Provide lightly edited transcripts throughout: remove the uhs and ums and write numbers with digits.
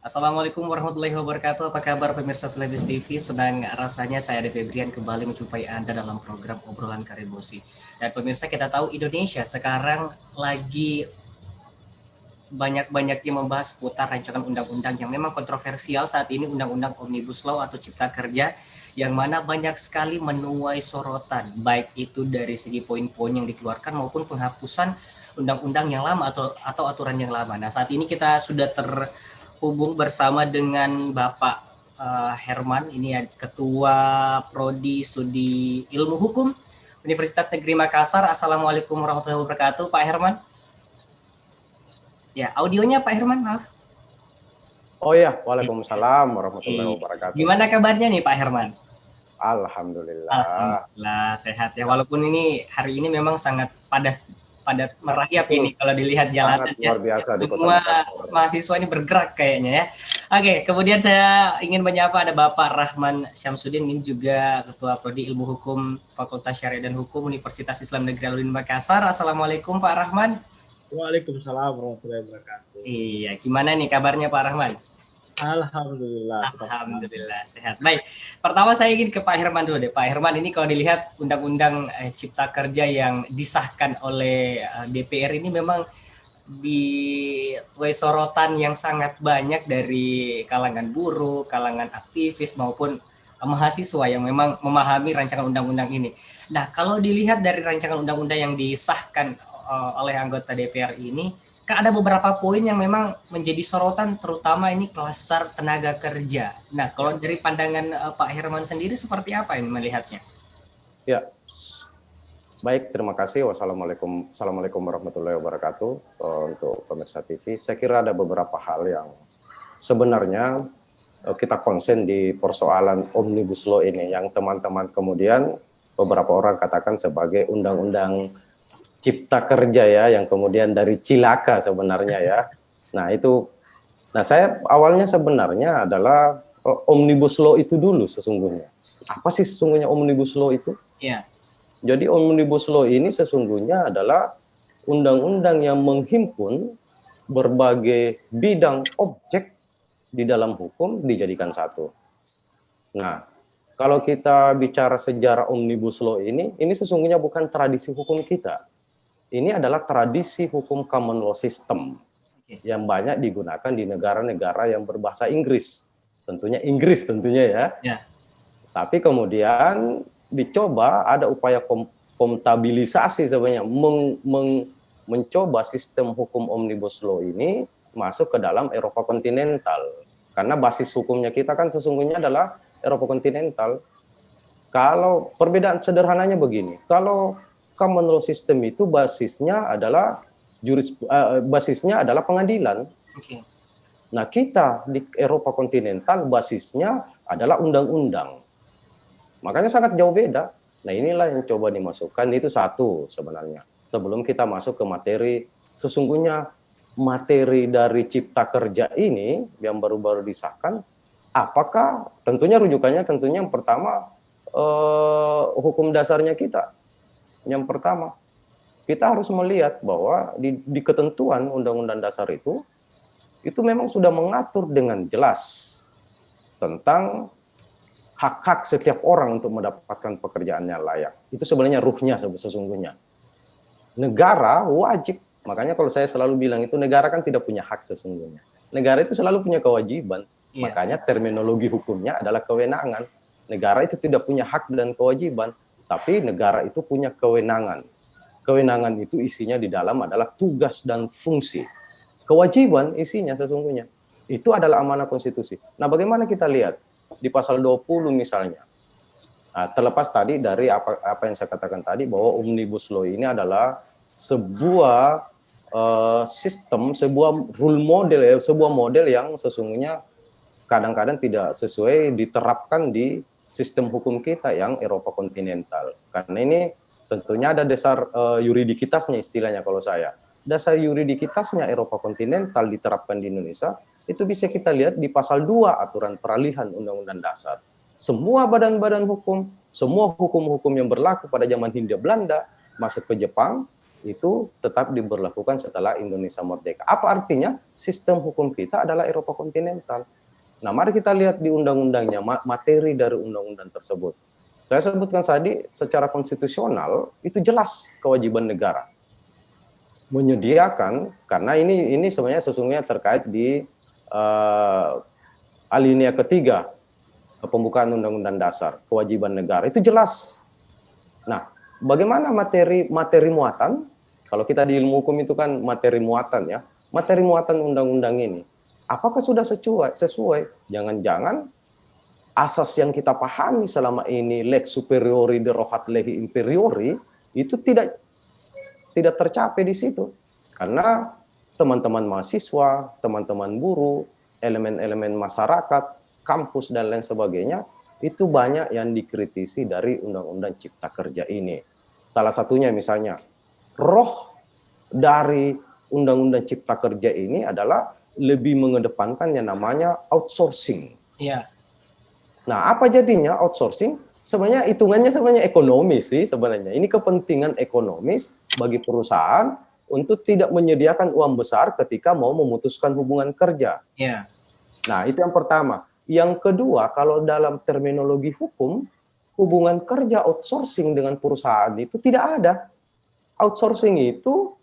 Assalamualaikum warahmatullahi wabarakatuh. Apa kabar pemirsa Selebis TV? Senang rasanya saya Ade Febrian kembali menjumpai Anda dalam program obrolan Karebosi. Dan pemirsa, kita tahu Indonesia sekarang lagi banyak-banyaknya membahas seputar rancangan undang-undang yang memang kontroversial saat ini, Undang-Undang Omnibus Law atau Cipta Kerja, yang mana banyak sekali menuai sorotan, baik itu dari segi poin-poin yang dikeluarkan maupun penghapusan undang-undang yang lama atau aturan yang lama. Nah, saat ini kita sudah terhubung bersama dengan Bapak Herman, ini ya, Ketua Prodi Studi Ilmu Hukum Universitas Negeri Makassar. Assalamualaikum warahmatullahi wabarakatuh, Pak Herman. Ya, audionya Pak Herman, maaf. Oh ya, waalaikumsalam warahmatullahi wabarakatuh. Gimana kabarnya nih Pak Herman? Alhamdulillah. Alhamdulillah sehat ya. Walaupun ini hari ini memang sangat padat merayap ini kalau dilihat jalannya. Luar biasa di Kota Semua Makassar. mahasiswa ini bergerak kayaknya ya. Oke, kemudian saya ingin menyapa ada Bapak Rahman Syamsuddin, ini juga Ketua Prodi Ilmu Hukum Fakultas Syariah dan Hukum Universitas Islam Negeri Al-Udin Makassar. Assalamualaikum Pak Rahman. Waalaikumsalam warahmatullahi wabarakatuh. Iya, gimana nih kabarnya Pak Rahman? Alhamdulillah. Alhamdulillah sehat. Baik, pertama saya ingin ke Pak Herman dulu deh. Pak Herman, ini kalau dilihat Undang-Undang Cipta Kerja yang disahkan oleh DPR ini memang dituai sorotan yang sangat banyak dari kalangan buruh, kalangan aktivis maupun mahasiswa yang memang memahami rancangan undang-undang ini. Nah, kalau dilihat dari rancangan undang-undang yang disahkan oleh anggota DPR ini, kan ada beberapa poin yang memang menjadi sorotan, terutama ini klaster tenaga kerja. Nah, kalau dari pandangan Pak Herman sendiri seperti apa ini melihatnya? Ya, baik, terima kasih. Assalamualaikum warahmatullahi wabarakatuh. Untuk pemirsa TV, saya kira ada beberapa hal yang sebenarnya kita konsen di persoalan Omnibus Law ini, yang teman-teman kemudian beberapa orang katakan sebagai undang-undang Cipta Kerja ya, yang kemudian dari cilaka sebenarnya ya. Nah saya awalnya sebenarnya adalah Omnibus Law itu dulu sesungguhnya. Apa sih sesungguhnya Omnibus Law itu? Ya. Jadi Omnibus Law ini sesungguhnya adalah undang-undang yang menghimpun berbagai bidang objek di dalam hukum dijadikan satu. Nah, kalau kita bicara sejarah Omnibus Law ini sesungguhnya bukan tradisi hukum kita. Ini adalah tradisi hukum common law system yang banyak digunakan di negara-negara yang berbahasa Inggris. Tentunya ya. Tapi kemudian dicoba ada upaya komtabilisasi sebenarnya, mencoba sistem hukum Omnibus Law ini masuk ke dalam Eropa kontinental. Karena basis hukumnya kita kan sesungguhnya adalah Eropa kontinental. Kalau perbedaan sederhananya begini, kalau common law system itu basisnya adalah pengadilan. Okay. Nah, kita di Eropa kontinental basisnya adalah undang-undang. Makanya sangat jauh beda. Nah, inilah yang coba dimasukkan, itu satu sebenarnya. Sebelum kita masuk ke materi, sesungguhnya materi dari Cipta Kerja ini yang baru-baru disahkan, apakah tentunya rujukannya yang pertama hukum dasarnya kita. Yang pertama, kita harus melihat bahwa di ketentuan Undang-Undang Dasar itu memang sudah mengatur dengan jelas tentang hak-hak setiap orang untuk mendapatkan pekerjaan yang layak. Itu sebenarnya ruhnya sesungguhnya. Negara wajib, makanya kalau saya selalu bilang itu negara kan tidak punya hak sesungguhnya. Negara itu selalu punya kewajiban. Yeah. Makanya terminologi hukumnya adalah kewenangan. Negara itu tidak punya hak dan kewajiban. Tapi negara itu punya kewenangan. Kewenangan itu isinya di dalam adalah tugas dan fungsi. Kewajiban isinya sesungguhnya. Itu adalah amanah konstitusi. Nah, bagaimana kita lihat di pasal 20 misalnya. Nah, terlepas tadi dari apa yang saya katakan tadi, bahwa Omnibus Law ini adalah sebuah sistem, sebuah rule model, sebuah model yang sesungguhnya kadang-kadang tidak sesuai diterapkan di sistem hukum kita yang Eropa kontinental. Karena ini tentunya ada dasar yuridikitasnya istilahnya kalau saya. Dasar yuridikitasnya Eropa kontinental diterapkan di Indonesia, itu bisa kita lihat di pasal 2 aturan peralihan Undang-Undang Dasar. Semua badan-badan hukum, semua hukum-hukum yang berlaku pada zaman Hindia Belanda masuk ke Jepang, itu tetap diberlakukan setelah Indonesia merdeka. Apa artinya? Sistem hukum kita adalah Eropa kontinental. Nah, mari kita lihat di undang-undangnya, materi dari undang-undang tersebut. Saya sebutkan tadi, secara konstitusional itu jelas kewajiban negara menyediakan, karena ini sebenarnya sesungguhnya terkait di alinea ketiga pembukaan Undang-Undang Dasar, kewajiban negara itu jelas. Nah, bagaimana materi muatan? Kalau kita di ilmu hukum itu kan materi muatan ya, materi muatan undang-undang ini, apakah sudah sesuai? Jangan-jangan asas yang kita pahami selama ini, lex superiori derogat lehi inferiori, itu tidak tercapai di situ. Karena teman-teman mahasiswa, teman-teman buruh, elemen-elemen masyarakat, kampus, dan lain sebagainya, itu banyak yang dikritisi dari Undang-Undang Cipta Kerja ini. Salah satunya misalnya, roh dari Undang-Undang Cipta Kerja ini adalah lebih mengedepankan yang namanya outsourcing. Iya. Nah, apa jadinya outsourcing? Sebenarnya hitungannya sebenarnya ekonomis sih sebenarnya. Ini kepentingan ekonomis bagi perusahaan untuk tidak menyediakan uang besar ketika mau memutuskan hubungan kerja. Iya. Nah, itu yang pertama. Yang kedua, kalau dalam terminologi hukum, hubungan kerja outsourcing dengan perusahaan itu tidak ada. Outsourcing itu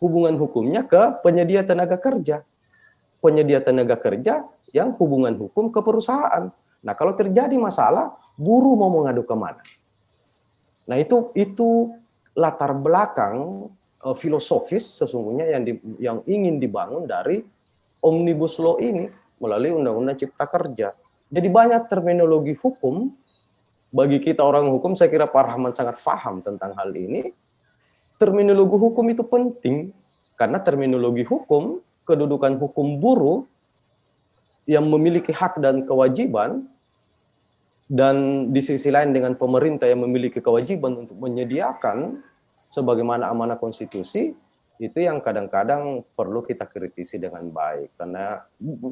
hubungan hukumnya ke penyedia tenaga kerja. Penyedia tenaga kerja yang hubungan hukum ke perusahaan. Nah, kalau terjadi masalah, buruh mau mengadu kemana? Nah, itu latar belakang filosofis sesungguhnya yang ingin dibangun dari Omnibus Law ini melalui Undang-Undang Cipta Kerja. Jadi banyak terminologi hukum, bagi kita orang hukum, saya kira Pak Rahman sangat paham tentang hal ini. Terminologi hukum itu penting, karena terminologi hukum, kedudukan hukum buruh, yang memiliki hak dan kewajiban, dan di sisi lain dengan pemerintah yang memiliki kewajiban untuk menyediakan sebagaimana amanah konstitusi, itu yang kadang-kadang perlu kita kritisi dengan baik. Karena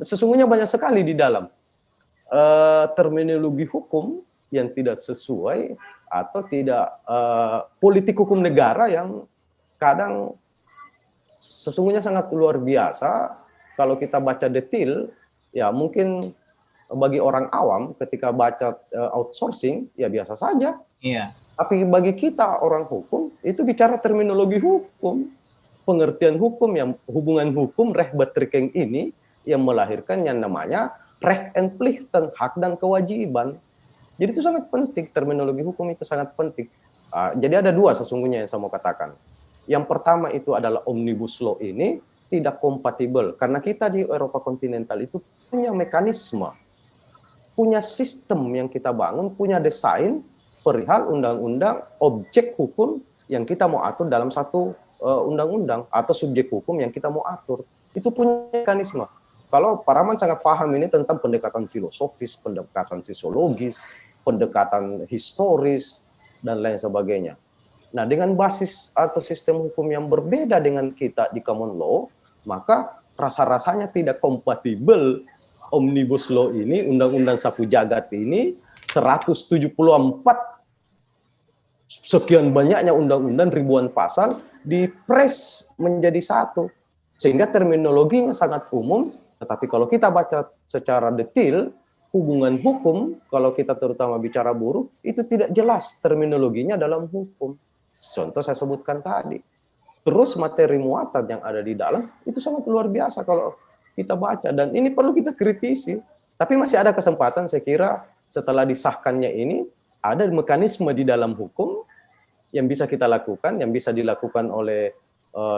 sesungguhnya banyak sekali di dalam terminologi hukum yang tidak sesuai atau tidak politik hukum negara yang kadang sesungguhnya sangat luar biasa. Kalau kita baca detail, ya mungkin bagi orang awam ketika baca outsourcing, ya biasa saja. Iya. Tapi bagi kita orang hukum, itu bicara terminologi hukum. Pengertian hukum, yang hubungan hukum Rechtsbetrekking ini yang melahirkan yang namanya Recht en Plichten, hak dan kewajiban. Jadi itu sangat penting, terminologi hukum itu sangat penting. Jadi ada dua sesungguhnya yang saya mau katakan. Yang pertama itu adalah Omnibus Law ini tidak kompatibel, karena kita di Eropa kontinental itu punya mekanisme, punya sistem yang kita bangun, punya desain perihal undang-undang objek hukum yang kita mau atur dalam satu undang-undang atau subjek hukum yang kita mau atur. Itu punya mekanisme. Kalau Pak Rahman sangat paham ini tentang pendekatan filosofis, pendekatan sosiologis, pendekatan historis, dan lain sebagainya. Nah, dengan basis atau sistem hukum yang berbeda dengan kita di common law, maka rasa-rasanya tidak kompatibel Omnibus Law ini, Undang-Undang Sapu Jagat ini, 174 sekian banyaknya undang-undang, ribuan pasal, dipres menjadi satu. Sehingga terminologinya sangat umum, tetapi kalau kita baca secara detail, hubungan hukum, kalau kita terutama bicara buruh, itu tidak jelas terminologinya dalam hukum. Contoh saya sebutkan tadi. Terus materi muatan yang ada di dalam, itu sangat luar biasa kalau kita baca. Dan ini perlu kita kritisi. Tapi masih ada kesempatan, saya kira, setelah disahkannya ini, ada mekanisme di dalam hukum yang bisa kita lakukan, yang bisa dilakukan oleh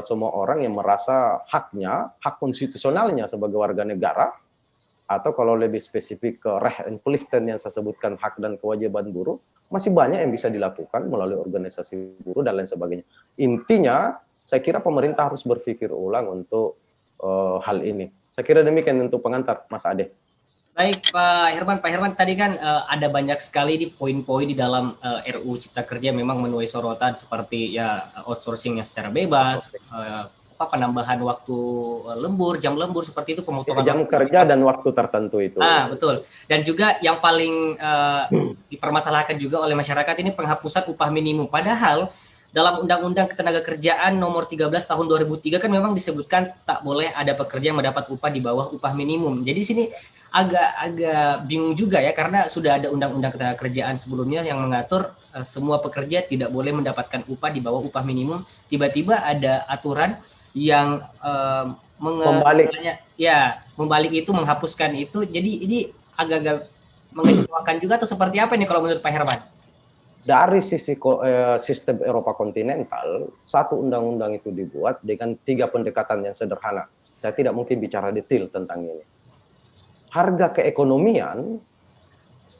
semua orang yang merasa haknya, hak konstitusionalnya sebagai warga negara, atau kalau lebih spesifik ke Recht en Plichten yang saya sebutkan, hak dan kewajiban buruh, masih banyak yang bisa dilakukan melalui organisasi buruh dan lain sebagainya. Intinya, saya kira pemerintah harus berpikir ulang untuk hal ini. Saya kira demikian untuk pengantar, Mas Ade. Baik Pak Herman tadi kan ada banyak sekali di poin-poin di dalam RUU Cipta Kerja memang menuai sorotan seperti ya outsourcing-nya secara bebas, penambahan waktu lembur, jam lembur seperti itu, pemotongan jam kerja dan waktu tertentu itu. Betul. Dan juga yang paling dipermasalahkan juga oleh masyarakat ini penghapusan upah minimum. Padahal dalam Undang-Undang Ketenagakerjaan Nomor 13 Tahun 2003 kan memang disebutkan tak boleh ada pekerja yang mendapat upah di bawah upah minimum. Jadi sini agak bingung juga ya, karena sudah ada Undang-Undang Ketenagakerjaan sebelumnya yang mengatur semua pekerja tidak boleh mendapatkan upah di bawah upah minimum. Tiba-tiba ada aturan yang membalik itu, menghapuskan itu. Jadi ini agak-agak mengecewakan juga atau seperti apa ini kalau menurut Pak Herman? Dari sisi sistem Eropa kontinental, satu undang-undang itu dibuat dengan 3 pendekatan yang sederhana. Saya tidak mungkin bicara detail tentang ini. Harga keekonomian,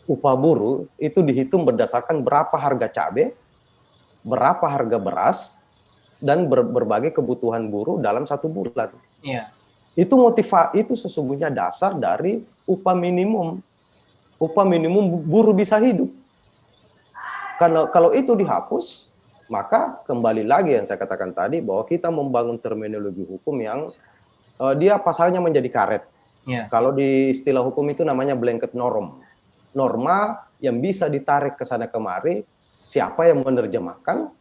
upah buruh itu dihitung berdasarkan berapa harga cabai, berapa harga beras, dan berbagai kebutuhan buruh dalam 1 bulan. Yeah. Itu itu sesungguhnya dasar dari upah minimum. Upah minimum buruh bisa hidup. Karena kalau itu dihapus, maka kembali lagi yang saya katakan tadi, bahwa kita membangun terminologi hukum yang dia pasalnya menjadi karet. Yeah. Kalau di istilah hukum itu namanya blanket norm. Norma yang bisa ditarik ke sana kemari, siapa yang menerjemahkan,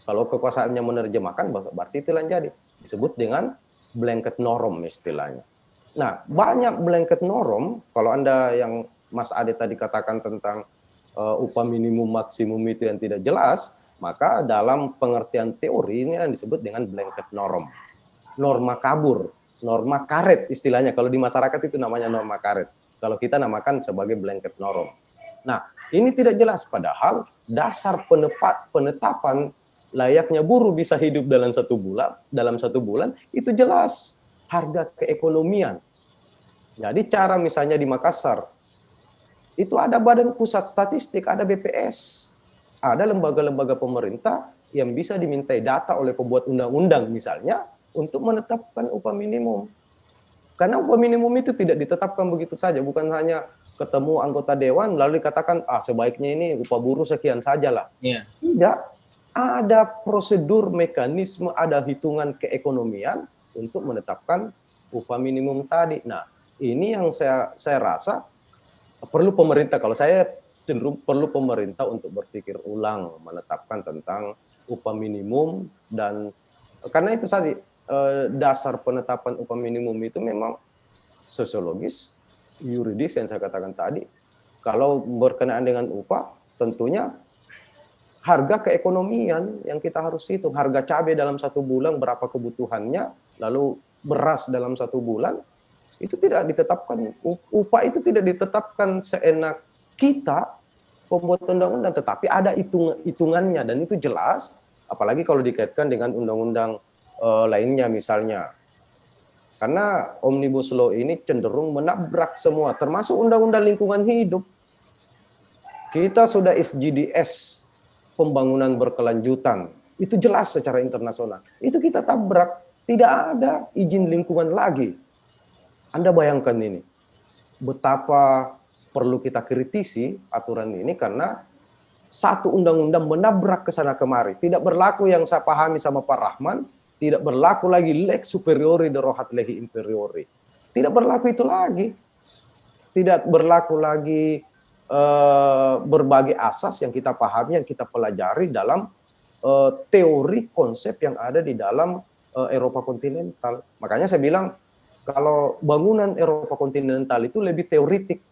kalau kekuasaannya menerjemahkan, berarti itu yang jadi. Disebut dengan blanket norm istilahnya. Nah, banyak blanket norm, kalau Anda yang Mas Ade tadi katakan tentang upah minimum maksimum itu yang tidak jelas, maka dalam pengertian teori ini yang disebut dengan blanket norm. Norma kabur, norma karet istilahnya. Kalau di masyarakat itu namanya norma karet. Kalau kita namakan sebagai blanket norm. Nah, ini tidak jelas. Padahal dasar penetapan layaknya buruh bisa hidup dalam 1 bulan, itu jelas. Harga keekonomian. Jadi cara misalnya di Makassar, itu ada Badan Pusat Statistik, ada BPS, ada lembaga-lembaga pemerintah yang bisa dimintai data oleh pembuat undang-undang misalnya untuk menetapkan upah minimum. Karena upah minimum itu tidak ditetapkan begitu saja, bukan hanya ketemu anggota dewan lalu dikatakan sebaiknya ini upah buruh sekian sajalah. Yeah. Tidak, ada prosedur, mekanisme, ada hitungan keekonomian untuk menetapkan upah minimum tadi. Nah, ini yang saya rasa perlu pemerintah, kalau saya cenderung perlu pemerintah untuk berpikir ulang menetapkan tentang upah minimum, dan karena itu tadi dasar penetapan upah minimum itu memang sosiologis, yuridis yang saya katakan tadi. Kalau berkenaan dengan upah, tentunya harga keekonomian yang kita harus hitung. Harga cabai dalam 1 bulan berapa kebutuhannya, lalu beras dalam 1 bulan, itu tidak ditetapkan, upah itu tidak ditetapkan seenak kita pembuat undang-undang, tetapi ada hitungannya, dan itu jelas, apalagi kalau dikaitkan dengan undang-undang lainnya misalnya. Karena Omnibus Law ini cenderung menabrak semua, termasuk undang-undang lingkungan hidup. Kita sudah SDGs, pembangunan berkelanjutan, itu jelas secara internasional. Itu kita tabrak, tidak ada izin lingkungan lagi. Anda bayangkan ini, betapa perlu kita kritisi aturan ini, karena satu undang-undang menabrak ke sana kemari. Tidak berlaku yang saya pahami sama Pak Rahman, tidak berlaku lagi lex superiori derogat lehi inferiori. Tidak berlaku itu lagi. Tidak berlaku lagi berbagai asas yang kita pahami, yang kita pelajari dalam teori konsep yang ada di dalam Eropa kontinental. Makanya saya bilang, kalau bangunan Eropa kontinental itu lebih teoritik.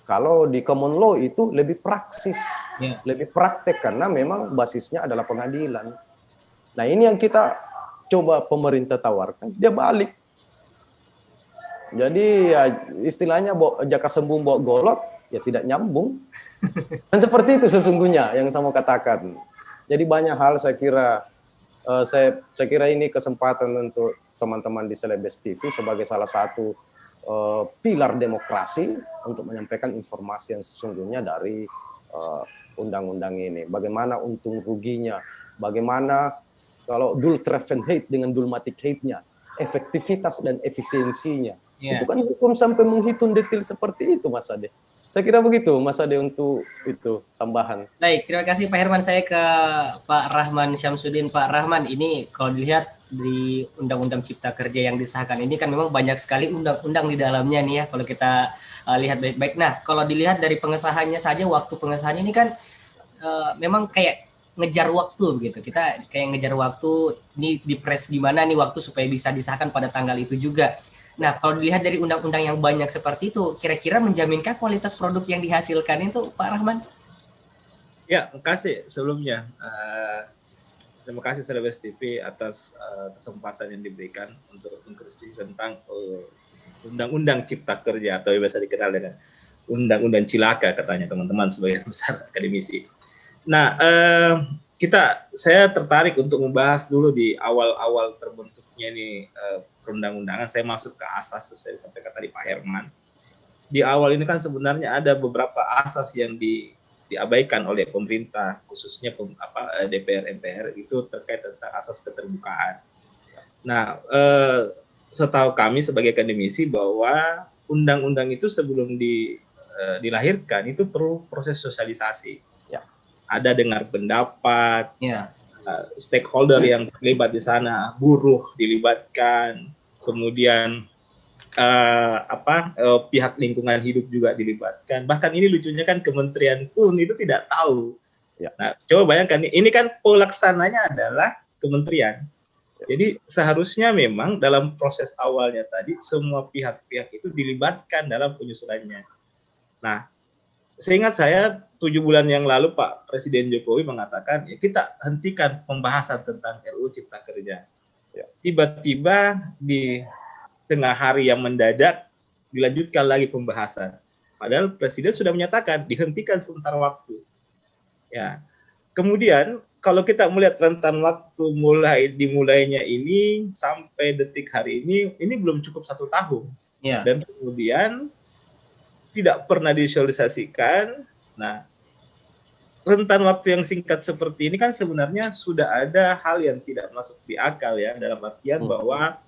Kalau di common law itu lebih praksis, lebih praktek, karena memang basisnya adalah pengadilan. Nah, ini yang kita coba pemerintah tawarkan, dia balik. Jadi ya istilahnya jaka sembung bawa golok, ya tidak nyambung. Dan seperti itu sesungguhnya yang saya mau katakan. Jadi banyak hal saya kira ini kesempatan untuk teman-teman di Celebes TV sebagai salah satu pilar demokrasi untuk menyampaikan informasi yang sesungguhnya dari undang-undang ini. Bagaimana untung ruginya, bagaimana kalau dual driven hate dengan dulmatic hate-nya, efektivitas dan efisiensinya. Itu kan hukum sampai menghitung detail seperti itu, Mas Ade. Saya kira begitu, Mas Ade, untuk itu tambahan. Baik, terima kasih Pak Herman. Saya ke Pak Rahman Syamsuddin. Pak Rahman, ini kalau dilihat di Undang-Undang Cipta Kerja yang disahkan ini kan memang banyak sekali undang-undang di dalamnya nih ya, kalau kita lihat baik-baik. Nah, kalau dilihat dari pengesahannya saja, waktu pengesahan ini kan memang kayak ngejar waktu gitu. Kita kayak ngejar waktu, ini dipres gimana nih waktu supaya bisa disahkan pada tanggal itu juga. Nah, kalau dilihat dari undang-undang yang banyak seperti itu, kira-kira menjaminkah kualitas produk yang dihasilkan itu, Pak Rahman? Ya, terima kasih sebelumnya. Terima kasih Celebes TV atas kesempatan yang diberikan untuk mengkritisi tentang Undang-Undang Cipta Kerja atau biasa dikenal dengan Undang-Undang Cilaka katanya teman-teman sebagai besar akademisi. Nah, saya tertarik untuk membahas dulu di awal-awal terbentuknya ini perundang-undangan. Saya masuk ke asas sesuai disampaikan tadi Pak Herman. Di awal ini kan sebenarnya ada beberapa asas yang diabaikan oleh pemerintah, khususnya DPR MPR itu terkait tentang asas keterbukaan. Nah, setahu kami sebagai akademisi bahwa undang-undang itu sebelum dilahirkan itu perlu proses sosialisasi. Ya. Ada dengar pendapat, stakeholder yang terlibat di sana, buruh dilibatkan, kemudian pihak lingkungan hidup juga dilibatkan. Bahkan ini lucunya kan kementerian pun itu tidak tahu. Ya. Nah, coba bayangkan ini kan pelaksananya adalah kementerian. Jadi seharusnya memang dalam proses awalnya tadi semua pihak-pihak itu dilibatkan dalam penyusunannya. Nah, seingat saya 7 bulan yang lalu Pak Presiden Jokowi mengatakan ya kita hentikan pembahasan tentang RUU Cipta Kerja. Ya. Tiba-tiba di tengah hari yang mendadak dilanjutkan lagi pembahasan. Padahal Presiden sudah menyatakan dihentikan sementara waktu. Ya. Kemudian kalau kita melihat rentan waktu dimulainya ini sampai detik hari ini belum cukup 1 tahun. Ya. Dan kemudian tidak pernah disosialisasikan. Nah, rentan waktu yang singkat seperti ini kan sebenarnya sudah ada hal yang tidak masuk di akal ya, dalam artian bahwa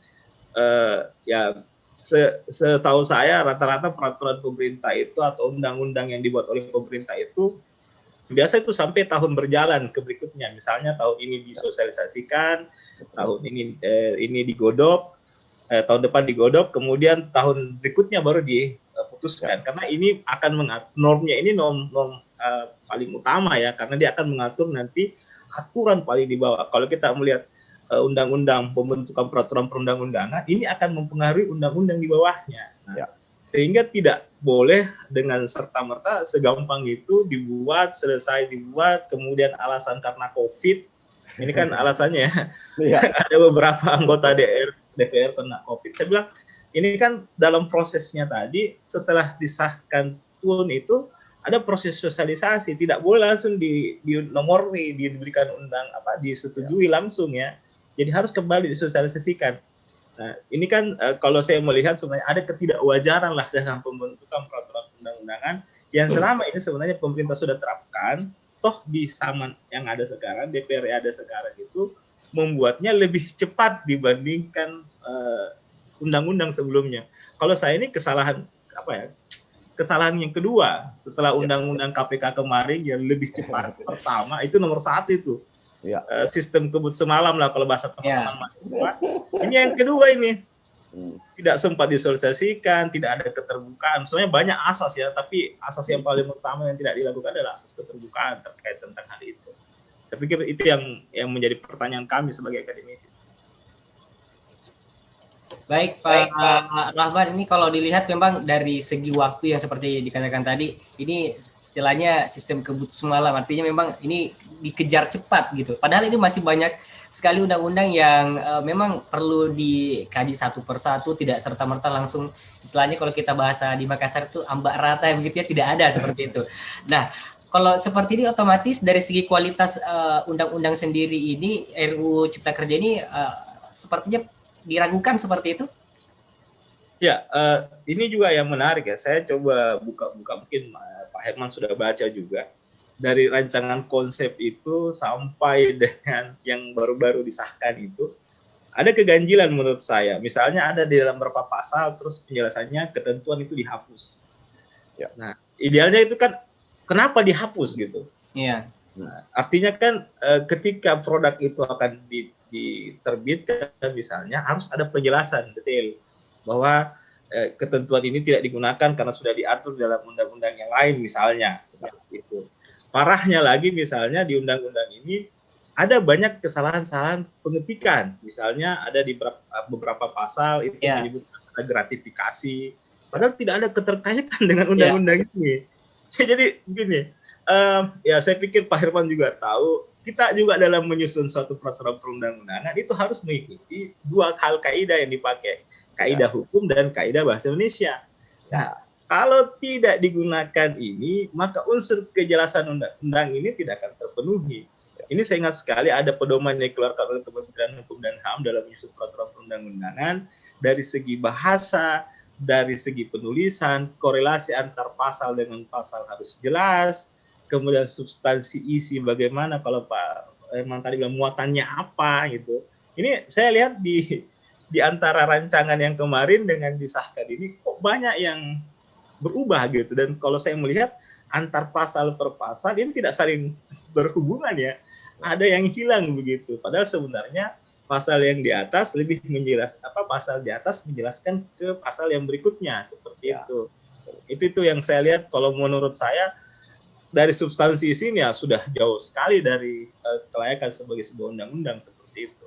setahu saya rata-rata peraturan pemerintah itu atau undang-undang yang dibuat oleh pemerintah itu biasa itu sampai tahun berjalan ke berikutnya. Misalnya tahun ini disosialisasikan, tahun ini digodok, tahun depan digodok, kemudian tahun berikutnya baru diputuskan. Karena ini akan mengatur normnya, ini norm paling utama ya, karena dia akan mengatur nanti aturan paling di bawah. Kalau kita melihat undang-undang pembentukan peraturan perundang-undangan ini akan mempengaruhi undang-undang di bawahnya. Nah, sehingga tidak boleh dengan serta-merta segampang itu selesai dibuat, kemudian alasan karena COVID. Ini kan alasannya ada beberapa anggota DPR kena COVID. Saya bilang ini kan dalam prosesnya tadi setelah disahkan pun itu ada proses sosialisasi, tidak boleh langsung diberikan disetujui langsung ya. Jadi harus kembali disosialisasikan. Nah, ini kan kalau saya melihat sebenarnya ada ketidakwajaran lah dalam pembentukan peraturan undang-undangan yang selama ini sebenarnya pemerintah sudah terapkan, toh di zaman yang ada sekarang, DPR yang ada sekarang itu membuatnya lebih cepat dibandingkan undang-undang sebelumnya. Kalau saya ini kesalahan yang kedua setelah undang-undang KPK kemarin yang lebih cepat. Pertama itu nomor 1 itu. Sistem kebut semalam lah kalau bahasa teman-teman mahasiswa. Ini yang kedua ini tidak sempat disosialisasikan, tidak ada keterbukaan. Sebenarnya banyak asas ya, tapi asas yang paling utama yang tidak dilakukan adalah asas keterbukaan terkait tentang hal itu. Saya pikir itu yang menjadi pertanyaan kami sebagai akademisi. Baik Pak Rahman, ini kalau dilihat memang dari segi waktu yang seperti dikatakan tadi, ini istilahnya sistem kebut semalam, artinya memang ini dikejar cepat gitu. Padahal ini masih banyak sekali undang-undang yang memang perlu dikaji satu persatu, tidak serta-merta langsung, istilahnya kalau kita bahasa di Makassar itu ambak rata begitu ya, tidak ada seperti itu. Nah, kalau seperti ini otomatis dari segi kualitas undang-undang sendiri ini, RUU Cipta Kerja ini sepertinya diragukan seperti itu? Ya, ini juga yang menarik ya. Saya coba buka-buka, mungkin Pak Herman sudah baca juga. Dari rancangan konsep itu sampai dengan yang baru-baru disahkan itu, ada keganjilan menurut saya. Misalnya ada di dalam beberapa pasal, terus penjelasannya ketentuan itu dihapus. Ya. Nah, idealnya itu kan kenapa dihapus gitu? Iya. Nah, artinya kan ketika produk itu akan diterbitkan misalnya harus ada penjelasan detail bahwa ketentuan ini tidak digunakan karena sudah diatur dalam undang-undang yang lain misalnya seperti itu. parahnya lagi misalnya di undang-undang ini ada banyak kesalahan-kesalahan pengetikan. Misalnya ada di beberapa pasal itu Ya, menyebut ada gratifikasi, padahal tidak ada keterkaitan dengan ya, undang-undang ini. Jadi gini, ya saya pikir Pak Herman juga tahu, kita juga dalam menyusun suatu peraturan perundang-undangan itu harus mengikuti dua hal kaidah yang dipakai, kaidah hukum dan kaidah bahasa Indonesia. Nah, kalau tidak digunakan ini, maka unsur kejelasan undang-undang ini tidak akan terpenuhi. Ini saya ingat sekali ada pedoman yang dikeluarkan oleh Kementerian Hukum dan HAM dalam menyusun peraturan perundang-undangan dari segi bahasa, dari segi penulisan, korelasi antar pasal dengan pasal harus jelas, kemudian substansi isi bagaimana kalau Pak Herman tadi bilang muatannya apa gitu. Ini saya lihat di antara rancangan yang kemarin dengan disahkan ini kok banyak yang berubah gitu, dan kalau saya melihat antar pasal per pasal ini tidak saling berhubungan ya, ada yang hilang begitu, padahal sebenarnya pasal yang di atas lebih pasal di atas menjelaskan ke pasal yang berikutnya seperti itu yang saya lihat. Kalau menurut saya dari substansi isinya sudah jauh sekali dari kelayakan sebagai sebuah undang-undang seperti itu.